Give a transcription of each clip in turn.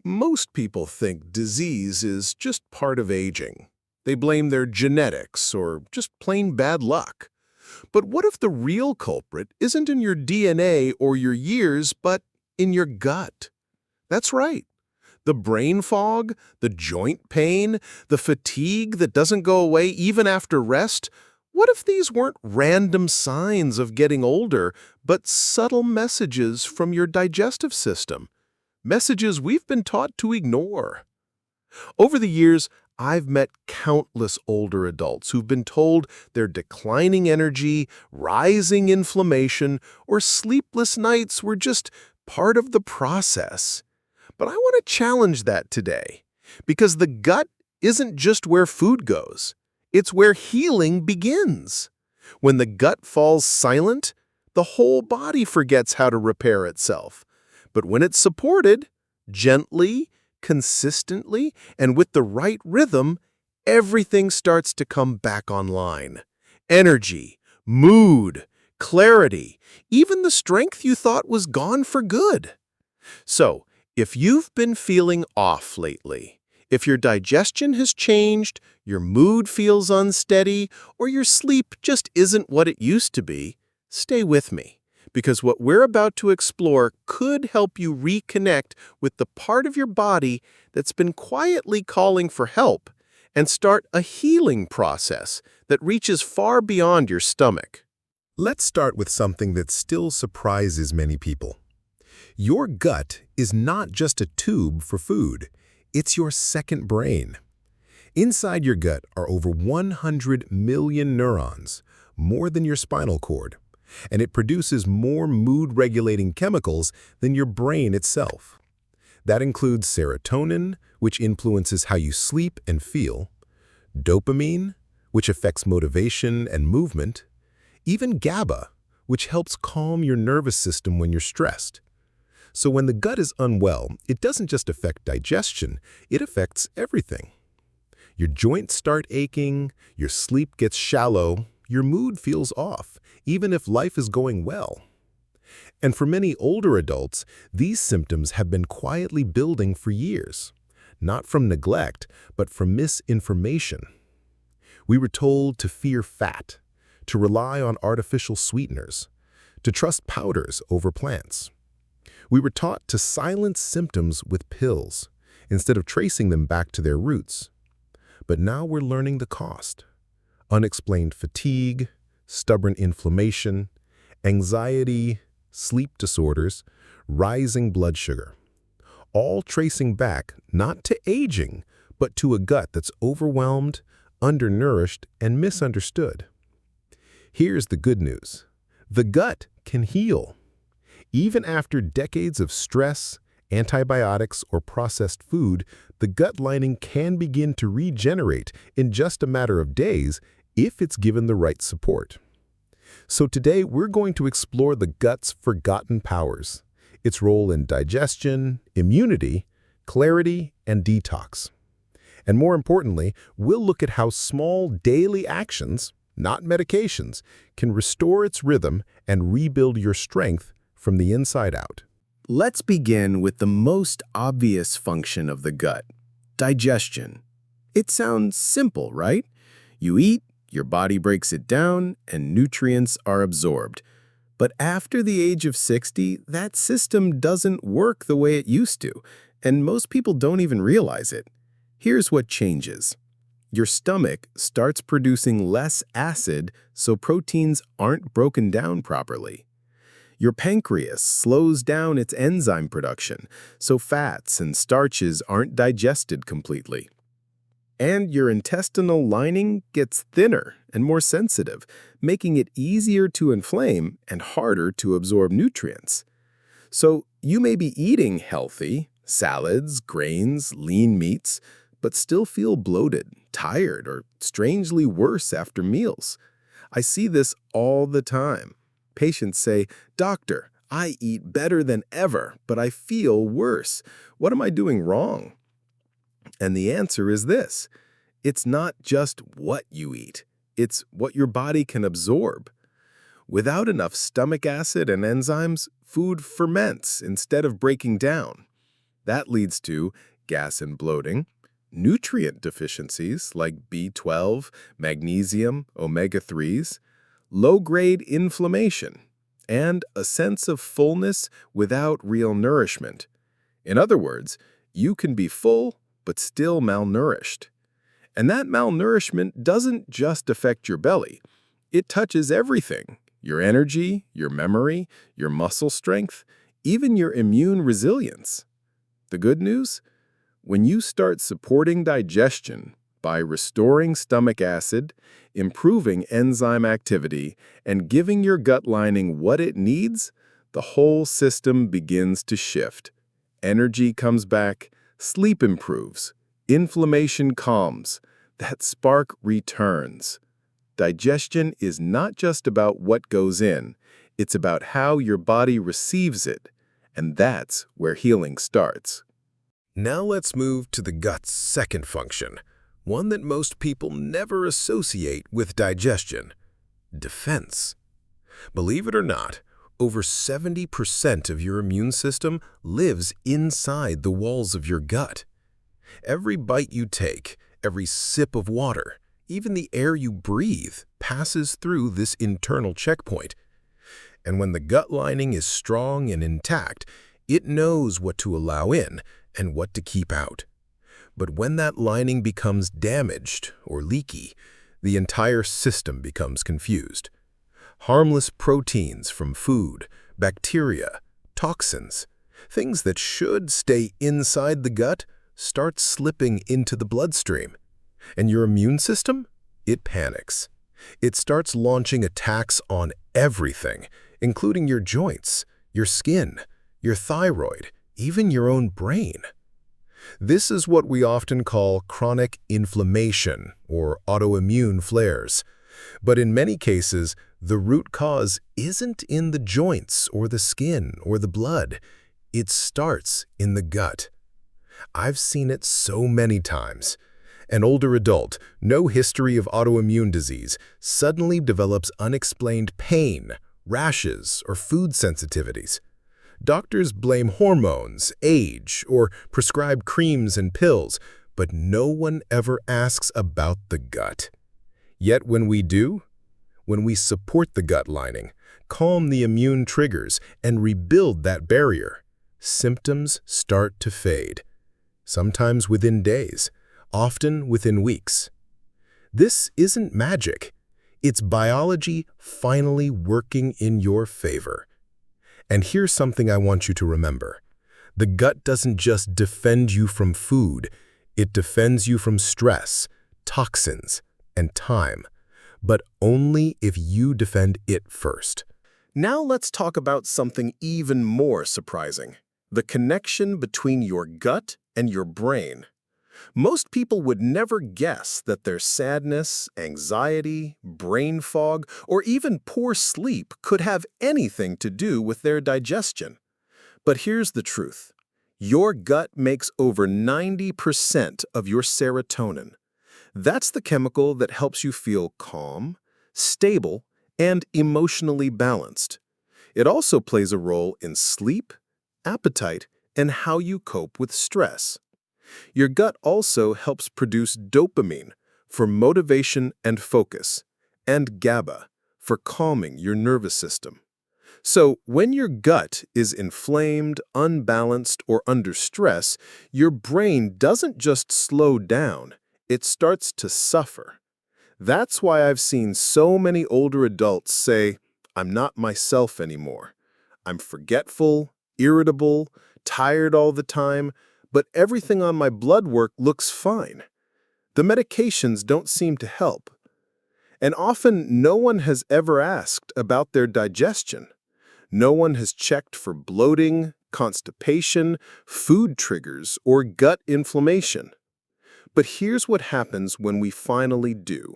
Most people think disease is just part of aging. They blame their genetics or just plain bad luck. But what if the real culprit isn't in your DNA or your years, but in your gut? That's right. The brain fog, the joint pain, the fatigue that doesn't go away even after rest, what if these weren't random signs of getting older, but subtle messages from your digestive system? Messages we've been taught to ignore. Over the years, I've met countless older adults who've been told their declining energy, rising inflammation, or sleepless nights were just part of the process. But I want to challenge that today, because the gut isn't just where food goes. It's where healing begins. When the gut falls silent, the whole body forgets how to repair itself. But when it's supported, gently, consistently, and with the right rhythm, everything starts to come back online. Energy, mood, clarity, even the strength you thought was gone for good. So, if you've been feeling off lately, if your digestion has changed, your mood feels unsteady, or your sleep just isn't what it used to be, stay with me, because what we're about to explore could help you reconnect with the part of your body that's been quietly calling for help and start a healing process that reaches far beyond your stomach. Let's start with something that still surprises many people. Your gut is not just a tube for food, it's your second brain. Inside your gut are over 100 million neurons, more than your spinal cord, and it produces more mood-regulating chemicals than your brain itself. That includes serotonin, which influences how you sleep and feel, dopamine, which affects motivation and movement, even GABA, which helps calm your nervous system when you're stressed. So when the gut is unwell, it doesn't just affect digestion, it affects everything. Your joints start aching, your sleep gets shallow, your mood feels off, even if life is going well. And for many older adults, these symptoms have been quietly building for years, not from neglect, but from misinformation. We were told to fear fat, to rely on artificial sweeteners, to trust powders over plants. We were taught to silence symptoms with pills, instead of tracing them back to their roots. But now we're learning the cost. Unexplained fatigue, stubborn inflammation, anxiety, sleep disorders, rising blood sugar. All tracing back not to aging, but to a gut that's overwhelmed, undernourished, and misunderstood. Here's the good news. The gut can heal. Even after decades of stress, antibiotics, or processed food, the gut lining can begin to regenerate in just a matter of days if it's given the right support. So today, we're going to explore the gut's forgotten powers, its role in digestion, immunity, clarity, and detox. And more importantly, we'll look at how small daily actions, not medications, can restore its rhythm and rebuild your strength from the inside out. Let's begin with the most obvious function of the gut, digestion. It sounds simple, right? You eat, your body breaks it down, and nutrients are absorbed. But after the age of 60, that system doesn't work the way it used to, and most people don't even realize it. Here's what changes. Your stomach starts producing less acid, so proteins aren't broken down properly. Your pancreas slows down its enzyme production, so fats and starches aren't digested completely. And your intestinal lining gets thinner and more sensitive, making it easier to inflame and harder to absorb nutrients. So you may be eating healthy, salads, grains, lean meats, but still feel bloated, tired, or strangely worse after meals. I see this all the time. Patients say, "Doctor, I eat better than ever, but I feel worse. What am I doing wrong?" And the answer is this. It's not just what you eat. It's what your body can absorb. Without enough stomach acid and enzymes, food ferments instead of breaking down. That leads to gas and bloating, nutrient deficiencies like B12, magnesium, omega-3s, low-grade inflammation, and a sense of fullness without real nourishment. In other words, you can be full but still malnourished. And that malnourishment doesn't just affect your belly. It touches everything: your energy, your memory, your muscle strength, even your immune resilience. The good news? When you start supporting digestion by restoring stomach acid, improving enzyme activity, and giving your gut lining what it needs, the whole system begins to shift. Energy comes back, sleep improves, inflammation calms, that spark returns. Digestion is not just about what goes in, it's about how your body receives it, and that's where healing starts. Now let's move to the gut's second function, one that most people never associate with digestion: defense. Believe it or not, over 70% of your immune system lives inside the walls of your gut. Every bite you take, every sip of water, even the air you breathe passes through this internal checkpoint. And when the gut lining is strong and intact, it knows what to allow in and what to keep out. But when that lining becomes damaged or leaky, the entire system becomes confused. Harmless proteins from food, bacteria, toxins, things that should stay inside the gut, start slipping into the bloodstream. And your immune system? It panics. It starts launching attacks on everything, including your joints, your skin, your thyroid, even your own brain. This is what we often call chronic inflammation or autoimmune flares. But in many cases, the root cause isn't in the joints or the skin or the blood. It starts in the gut. I've seen it so many times. An older adult, no history of autoimmune disease, suddenly develops unexplained pain, rashes, or food sensitivities. Doctors blame hormones, age, or prescribe creams and pills, but no one ever asks about the gut. Yet when we do, when we support the gut lining, calm the immune triggers, and rebuild that barrier, symptoms start to fade, sometimes within days, often within weeks. This isn't magic. It's biology finally working in your favor. And here's something I want you to remember. The gut doesn't just defend you from food, it defends you from stress, toxins, and time, but only if you defend it first. Now let's talk about something even more surprising: the connection between your gut and your brain. Most people would never guess that their sadness, anxiety, brain fog, or even poor sleep could have anything to do with their digestion. But here's the truth. Your gut makes over 90% of your serotonin. That's the chemical that helps you feel calm, stable, and emotionally balanced. It also plays a role in sleep, appetite, and how you cope with stress. Your gut also helps produce dopamine for motivation and focus, and GABA for calming your nervous system. So when your gut is inflamed, unbalanced, or under stress, your brain doesn't just slow down, it starts to suffer. That's why I've seen so many older adults say, "I'm not myself anymore. I'm forgetful, irritable, tired all the time, but everything on my blood work looks fine. The medications don't seem to help." And often no one has ever asked about their digestion. No one has checked for bloating, constipation, food triggers, or gut inflammation. But here's what happens when we finally do.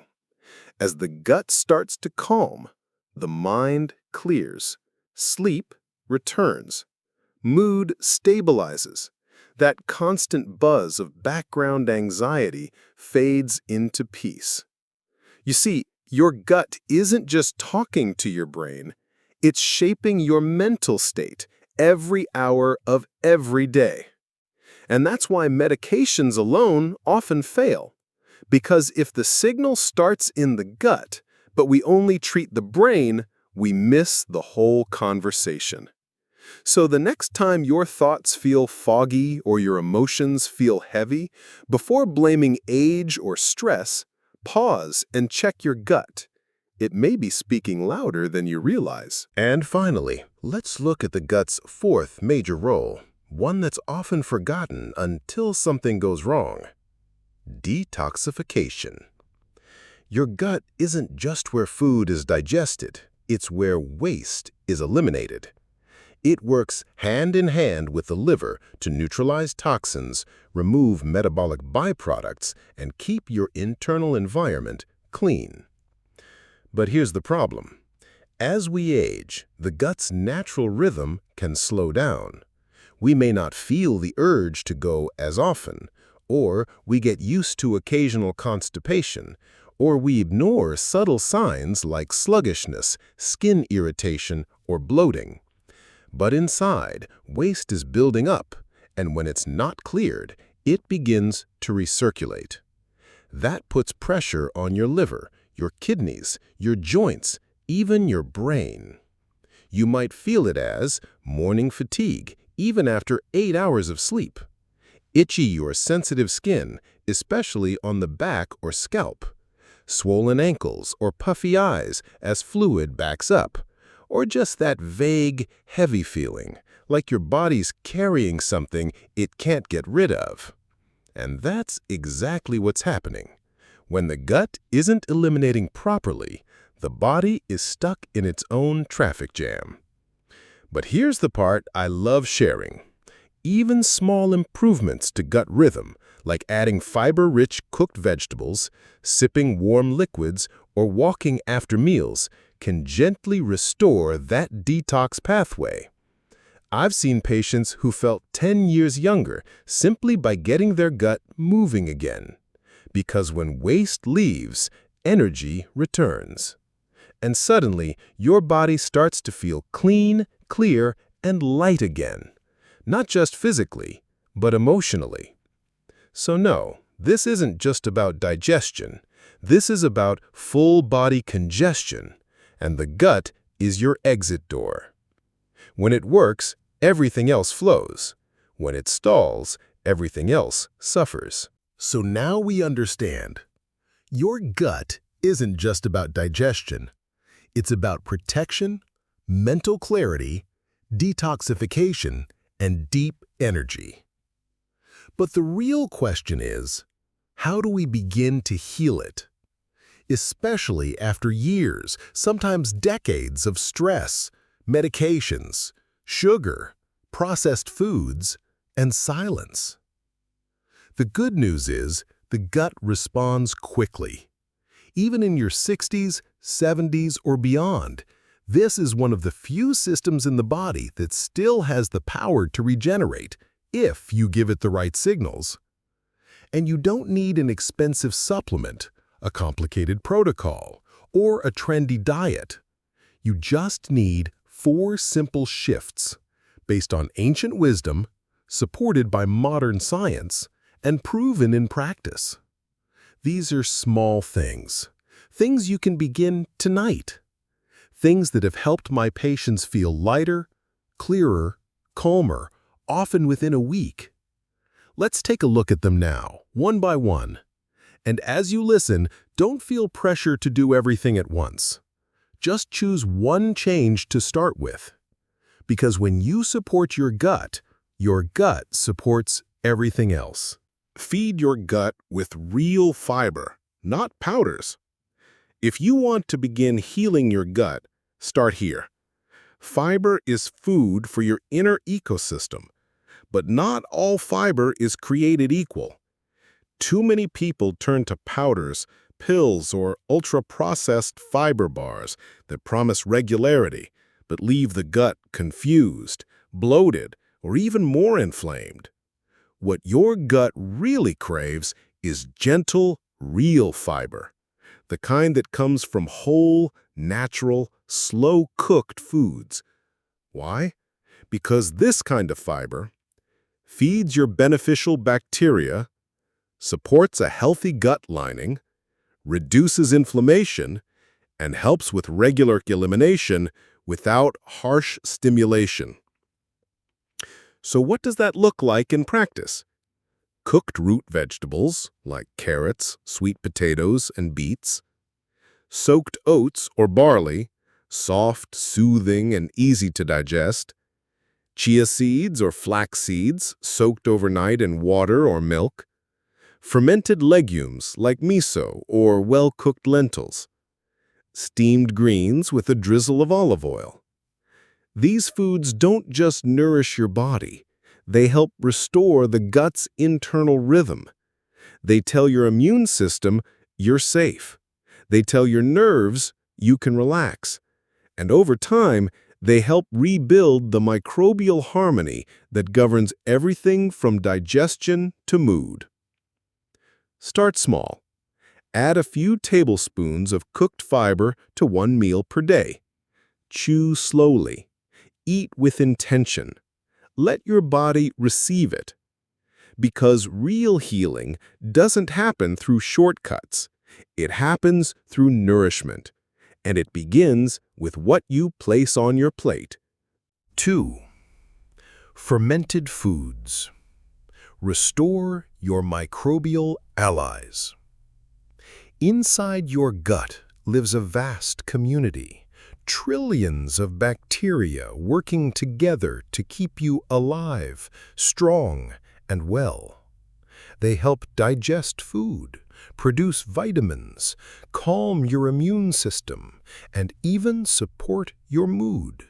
As the gut starts to calm, the mind clears, sleep returns, mood stabilizes. That constant buzz of background anxiety fades into peace. You see, your gut isn't just talking to your brain, it's shaping your mental state every hour of every day. And that's why medications alone often fail. Because if the signal starts in the gut, but we only treat the brain, we miss the whole conversation. So the next time your thoughts feel foggy or your emotions feel heavy, before blaming age or stress, pause and check your gut. It may be speaking louder than you realize. And finally, let's look at the gut's fourth major role, one that's often forgotten until something goes wrong: detoxification. Your gut isn't just where food is digested, it's where waste is eliminated. It works hand in hand with the liver to neutralize toxins, remove metabolic byproducts, and keep your internal environment clean. But here's the problem. As we age, the gut's natural rhythm can slow down. We may not feel the urge to go as often, or we get used to occasional constipation, or we ignore subtle signs like sluggishness, skin irritation, or bloating. But inside, waste is building up, and when it's not cleared, it begins to recirculate. That puts pressure on your liver, your kidneys, your joints, even your brain. You might feel it as morning fatigue, even after 8 hours of sleep. Itchy or sensitive skin, especially on the back or scalp. Swollen ankles or puffy eyes as fluid backs up. Or just that vague, heavy feeling, like your body's carrying something it can't get rid of. And that's exactly what's happening. When the gut isn't eliminating properly, the body is stuck in its own traffic jam. But here's the part I love sharing. Even small improvements to gut rhythm, like adding fiber-rich cooked vegetables, sipping warm liquids, or walking after meals, can gently restore that detox pathway. I've seen patients who felt 10 years younger simply by getting their gut moving again. Because when waste leaves, energy returns. And suddenly, your body starts to feel clean, clear, and light again. Not just physically, but emotionally. So no, this isn't just about digestion. This is about full-body congestion. And the gut is your exit door. When it works, everything else flows. When it stalls, everything else suffers. So now we understand. Your gut isn't just about digestion. It's about protection, mental clarity, detoxification, and deep energy. But the real question is, how do we begin to heal it? Especially after years, sometimes decades of stress, medications, sugar, processed foods, and silence. The good news is the gut responds quickly. Even in your 60s, 70s, or beyond, this is one of the few systems in the body that still has the power to regenerate if you give it the right signals. And you don't need an expensive supplement, a complicated protocol, or a trendy diet. You just need 4 simple shifts based on ancient wisdom, supported by modern science, and proven in practice. These are small things you can begin tonight. Things that have helped my patients feel lighter, clearer, calmer, often within a week. Let's take a look at them now, one by one. And as you listen, don't feel pressure to do everything at once. Just choose one change to start with. Because when you support your gut supports everything else. Feed your gut with real fiber, not powders. If you want to begin healing your gut, start here. Fiber is food for your inner ecosystem, but not all fiber is created equal. Too many people turn to powders, pills, or ultra-processed fiber bars that promise regularity, but leave the gut confused, bloated, or even more inflamed. What your gut really craves is gentle, real fiber, the kind that comes from whole, natural, slow-cooked foods. Why? Because this kind of fiber, feeds your beneficial bacteria, supports a healthy gut lining, reduces inflammation, and helps with regular elimination without harsh stimulation. So what does that look like in practice? Cooked root vegetables, like carrots, sweet potatoes, and beets. Soaked oats or barley, soft, soothing, and easy to digest. Chia seeds or flax seeds, soaked overnight in water or milk. Fermented legumes like miso or well-cooked lentils. Steamed greens with a drizzle of olive oil. These foods don't just nourish your body, they help restore the gut's internal rhythm. They tell your immune system you're safe. They tell your nerves you can relax. And over time, they help rebuild the microbial harmony that governs everything from digestion to mood. Start small. Add a few tablespoons of cooked fiber to one meal per day. Chew slowly. Eat with intention. Let your body receive it. Because real healing doesn't happen through shortcuts. It happens through nourishment. And it begins with what you place on your plate. 2. Fermented foods. Restore your microbial allies. Inside your gut lives a vast community, trillions of bacteria working together to keep you alive, strong, and well. They help digest food, produce vitamins, calm your immune system, and even support your mood.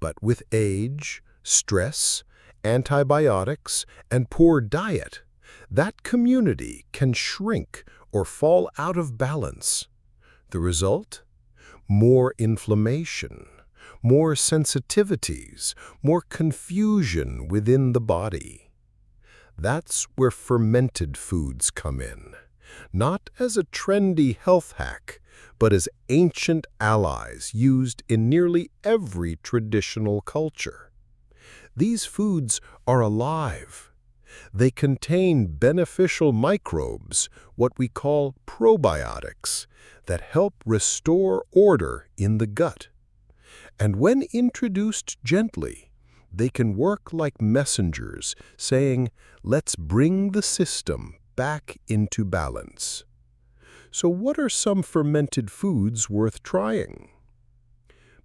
But with age, stress, antibiotics, and poor diet, that community can shrink or fall out of balance. The result? More inflammation, more sensitivities, more confusion within the body. That's where fermented foods come in, not as a trendy health hack, but as ancient allies used in nearly every traditional culture. These foods are alive. They contain beneficial microbes, what we call probiotics, that help restore order in the gut. And when introduced gently, they can work like messengers, saying, "Let's bring the system back into balance." So what are some fermented foods worth trying?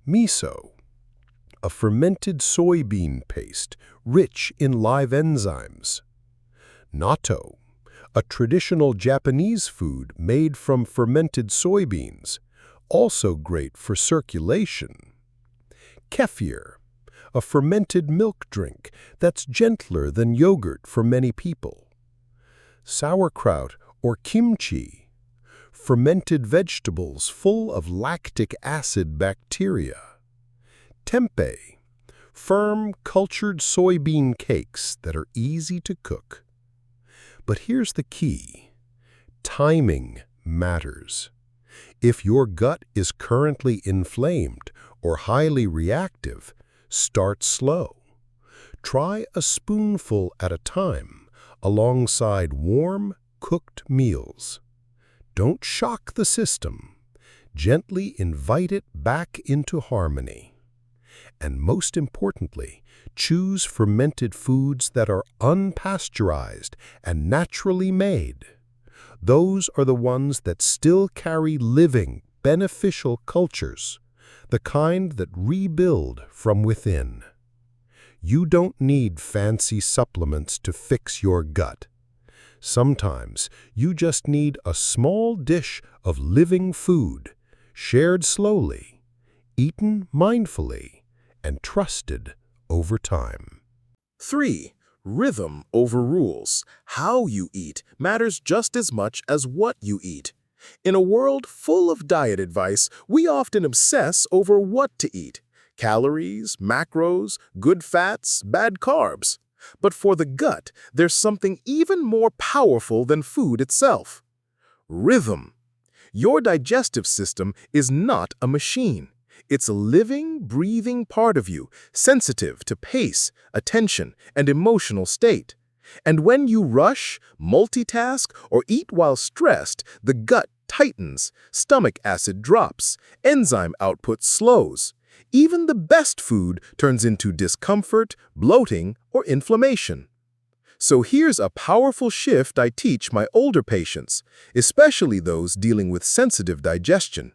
Miso, a fermented soybean paste rich in live enzymes. Natto, a traditional Japanese food made from fermented soybeans, also great for circulation. Kefir, a fermented milk drink that's gentler than yogurt for many people. Sauerkraut or kimchi, fermented vegetables full of lactic acid bacteria. Tempeh, firm, cultured soybean cakes that are easy to cook. But here's the key. Timing matters. If your gut is currently inflamed or highly reactive, start slow. Try a spoonful at a time alongside warm, cooked meals. Don't shock the system. Gently invite it back into harmony. And most importantly, choose fermented foods that are unpasteurized and naturally made. Those are the ones that still carry living, beneficial cultures, the kind that rebuild from within. You don't need fancy supplements to fix your gut. Sometimes you just need a small dish of living food, shared slowly, eaten mindfully, and trusted over time. 3. Rhythm over rules. How you eat matters just as much as what you eat. In a world full of diet advice, we often obsess over what to eat. Calories, macros, good fats, bad carbs. But for the gut, there's something even more powerful than food itself. Rhythm. Your digestive system is not a machine. It's a living, breathing part of you, sensitive to pace, attention, and emotional state. And when you rush, multitask, or eat while stressed, the gut tightens, stomach acid drops, enzyme output slows. Even the best food turns into discomfort, bloating, or inflammation. So here's a powerful shift I teach my older patients, especially those dealing with sensitive digestion.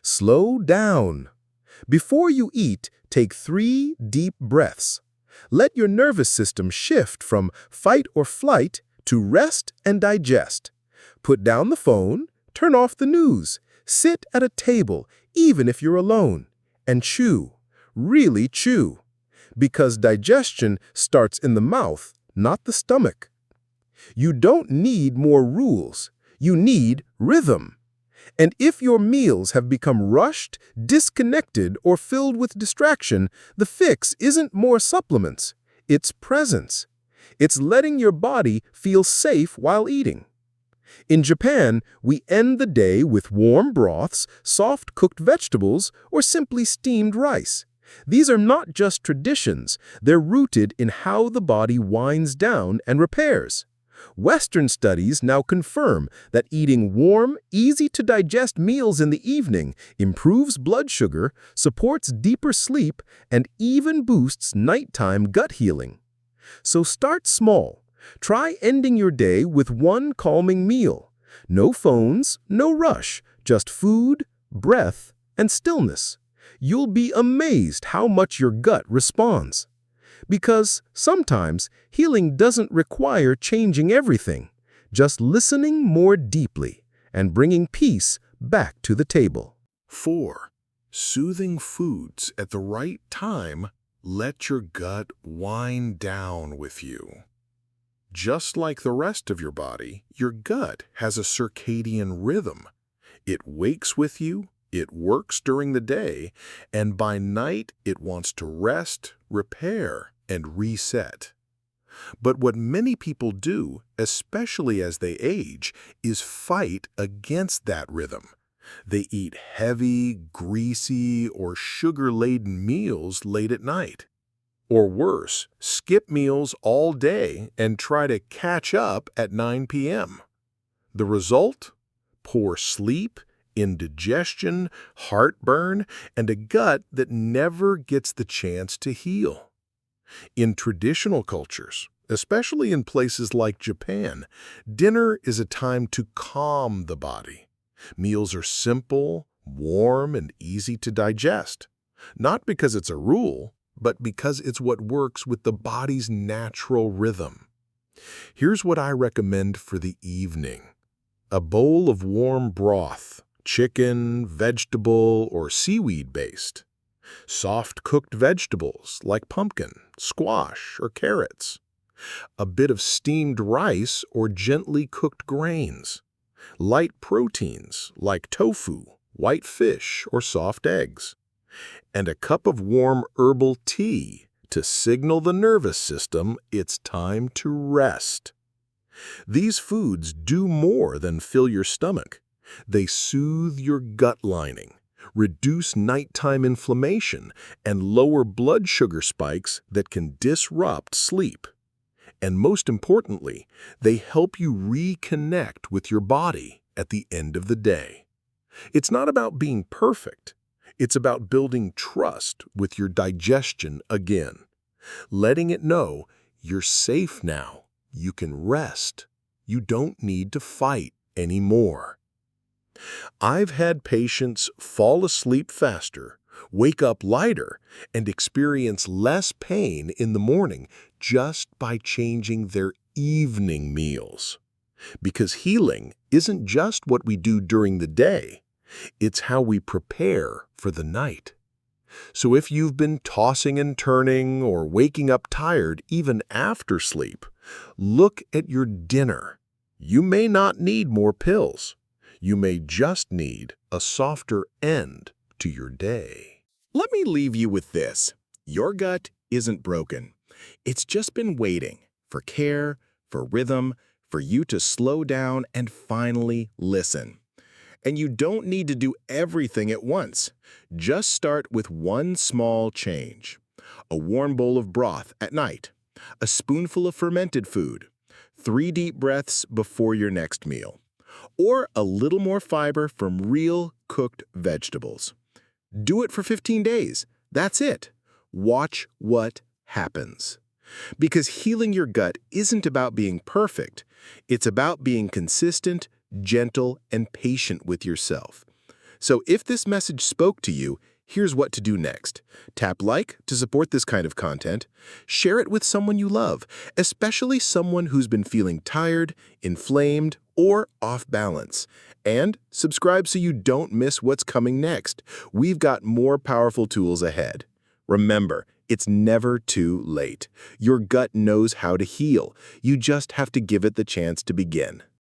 Slow down. Before you eat, take 3 deep breaths. Let your nervous system shift from fight or flight to rest and digest. Put down the phone, turn off the news, sit at a table, even if you're alone, and chew. Really chew. Because digestion starts in the mouth, not the stomach. You don't need more rules. You need rhythm. And if your meals have become rushed, disconnected, or filled with distraction, the fix isn't more supplements. It's presence. It's letting your body feel safe while eating. In Japan, we end the day with warm broths, soft cooked vegetables, or simply steamed rice. These are not just traditions, they're rooted in how the body winds down and repairs. Western studies now confirm that eating warm, easy-to-digest meals in the evening improves blood sugar, supports deeper sleep, and even boosts nighttime gut healing. So start small. Try ending your day with one calming meal. No phones, no rush, just food, breath, and stillness. You'll be amazed how much your gut responds. Because sometimes healing doesn't require changing everything, just listening more deeply and bringing peace back to the table. 4. Soothing foods at the right time let your gut wind down with you. Just like the rest of your body, your gut has a circadian rhythm. It wakes with you, it works during the day, and by night it wants to rest, repair, and reset. But what many people do, especially as they age, is fight against that rhythm. They eat heavy, greasy, or sugar-laden meals late at night. Or worse, skip meals all day and try to catch up at 9 p.m. The result? Poor sleep, indigestion, heartburn, and a gut that never gets the chance to heal. In traditional cultures, especially in places like Japan, dinner is a time to calm the body. Meals are simple, warm, and easy to digest. Not because it's a rule, but because it's what works with the body's natural rhythm. Here's what I recommend for the evening. A bowl of warm broth, chicken, vegetable, or seaweed-based. Soft cooked vegetables like pumpkin, squash, or carrots. A bit of steamed rice or gently cooked grains. Light proteins like tofu, white fish, or soft eggs. And a cup of warm herbal tea to signal the nervous system it's time to rest. These foods do more than fill your stomach. They soothe your gut lining, reduce nighttime inflammation, and lower blood sugar spikes that can disrupt sleep. And most importantly, they help you reconnect with your body at the end of the day. It's not about being perfect. It's about building trust with your digestion again, letting it know you're safe now, you can rest, you don't need to fight anymore. I've had patients fall asleep faster, wake up lighter, and experience less pain in the morning just by changing their evening meals. Because healing isn't just what we do during the day. It's how we prepare for the night. So if you've been tossing and turning or waking up tired even after sleep, look at your dinner. You may not need more pills. You may just need a softer end to your day. Let me leave you with this. Your gut isn't broken. It's just been waiting for care, for rhythm, for you to slow down and finally listen. And you don't need to do everything at once. Just start with one small change. A warm bowl of broth at night. A spoonful of fermented food. 3 deep breaths before your next meal. Or a little more fiber from real cooked vegetables. Do it for 15 days. That's it. Watch what happens. Because healing your gut isn't about being perfect. It's about being consistent, gentle, and patient with yourself. So if this message spoke to you, here's what to do next. Tap like to support this kind of content. Share it with someone you love, especially someone who's been feeling tired, inflamed, or off balance. And subscribe so you don't miss what's coming next. We've got more powerful tools ahead. Remember, it's never too late. Your gut knows how to heal. You just have to give it the chance to begin.